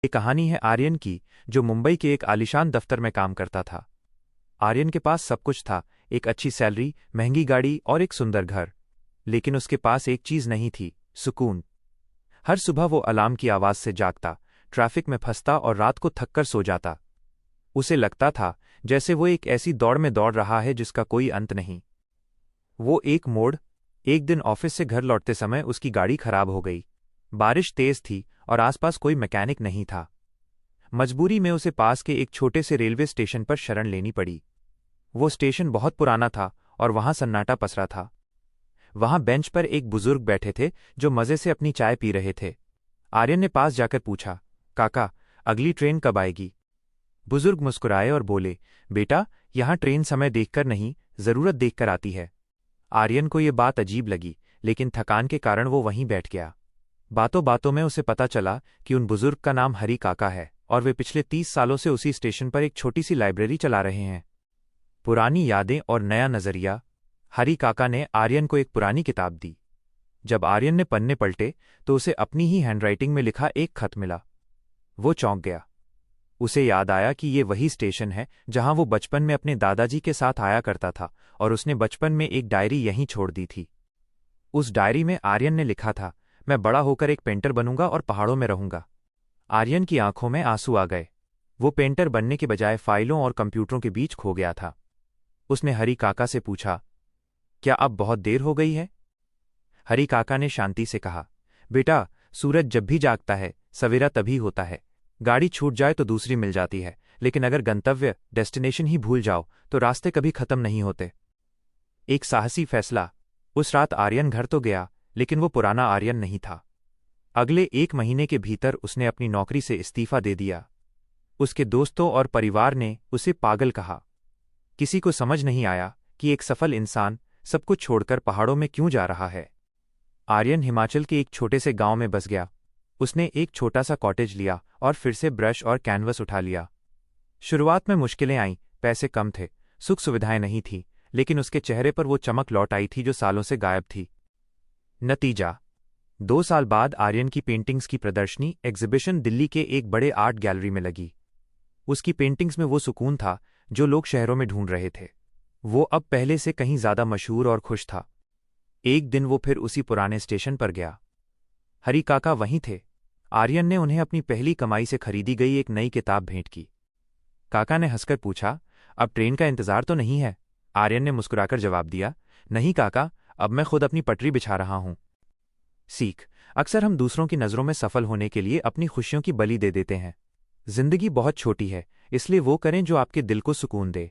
ये कहानी है आर्यन की, जो मुंबई के एक आलीशान दफ्तर में काम करता था। आर्यन के पास सब कुछ था, एक अच्छी सैलरी, महंगी गाड़ी और एक सुंदर घर। लेकिन उसके पास एक चीज नहीं थी, सुकून। हर सुबह वो अलार्म की आवाज से जागता, ट्रैफिक में फंसता और रात को थककर सो जाता। उसे लगता था जैसे वो एक ऐसी दौड़ में दौड़ रहा है जिसका कोई अंत नहीं। एक दिन ऑफिस से घर लौटते समय उसकी गाड़ी खराब हो गई। बारिश तेज थी और आसपास कोई मैकेनिक नहीं था। मजबूरी में उसे पास के एक छोटे से रेलवे स्टेशन पर शरण लेनी पड़ी। वो स्टेशन बहुत पुराना था और वहां सन्नाटा पसरा था। वहां बेंच पर एक बुजुर्ग बैठे थे जो मजे से अपनी चाय पी रहे थे। आर्यन ने पास जाकर पूछा, काका, अगली ट्रेन कब आएगी? बुजुर्ग मुस्कुराए और बोले, बेटा, यहां ट्रेन समय देखकर नहीं, जरूरत देखकर आती है। आर्यन को ये बात अजीब लगी, लेकिन थकान के कारण वो वहीं बैठ गया। बातों बातों में उसे पता चला कि उन बुजुर्ग का नाम हरी काका है और वे पिछले 30 सालों से उसी स्टेशन पर एक छोटी सी लाइब्रेरी चला रहे हैं। पुरानी यादें और नया नजरिया। हरी काका ने आर्यन को एक पुरानी किताब दी। जब आर्यन ने पन्ने पलटे तो उसे अपनी ही हैंडराइटिंग में लिखा एक खत मिला। वो चौंक गया। उसे याद आया कि ये वही स्टेशन है जहां वो बचपन में अपने दादाजी के साथ आया करता था और उसने बचपन में एक डायरी यहीं छोड़ दी थी। उस डायरी में आर्यन ने लिखा था, मैं बड़ा होकर एक पेंटर बनूंगा और पहाड़ों में रहूंगा। आर्यन की आंखों में आंसू आ गए। वो पेंटर बनने के बजाय फाइलों और कंप्यूटरों के बीच खो गया था। उसने हरी काका से पूछा, क्या अब बहुत देर हो गई है? हरी काका ने शांति से कहा, बेटा, सूरज जब भी जागता है सवेरा तभी होता है। गाड़ी छूट जाए तो दूसरी मिल जाती है, लेकिन अगर गंतव्य डेस्टिनेशन ही भूल जाओ तो रास्ते कभी खत्म नहीं होते। एक साहसी फैसला। उस रात आर्यन घर तो गया, लेकिन वो पुराना आर्यन नहीं था। अगले 1 महीने के भीतर उसने अपनी नौकरी से इस्तीफा दे दिया। उसके दोस्तों और परिवार ने उसे पागल कहा। किसी को समझ नहीं आया कि एक सफल इंसान सब कुछ छोड़कर पहाड़ों में क्यों जा रहा है। आर्यन हिमाचल के एक छोटे से गांव में बस गया। उसने एक छोटा सा कॉटेज लिया और फिर से ब्रश और कैनवस उठा लिया। शुरुआत में मुश्किलें आईं, पैसे कम थे, सुख सुविधाएं नहीं थीं, लेकिन उसके चेहरे पर वो चमक लौट आई थी जो सालों से गायब थी। नतीजा, 2 साल बाद आर्यन की पेंटिंग्स की प्रदर्शनी एग्जीबिशन दिल्ली के एक बड़े आर्ट गैलरी में लगी। उसकी पेंटिंग्स में वो सुकून था जो लोग शहरों में ढूंढ रहे थे। वो अब पहले से कहीं ज्यादा मशहूर और खुश था। एक दिन वो फिर उसी पुराने स्टेशन पर गया। हरी काका वहीं थे। आर्यन ने उन्हें अपनी पहली कमाई से खरीदी गई एक नई किताब भेंट की। काका ने हंसकर पूछा, अब ट्रेन का इंतजार तो नहीं है? आर्यन ने मुस्कुराकर जवाब दिया, नहीं काका, अब मैं खुद अपनी पटरी बिछा रहा हूं। सीख, अक्सर हम दूसरों की नज़रों में सफल होने के लिए अपनी खुशियों की बलि दे देते हैं। जिंदगी बहुत छोटी है, इसलिए वो करें जो आपके दिल को सुकून दे।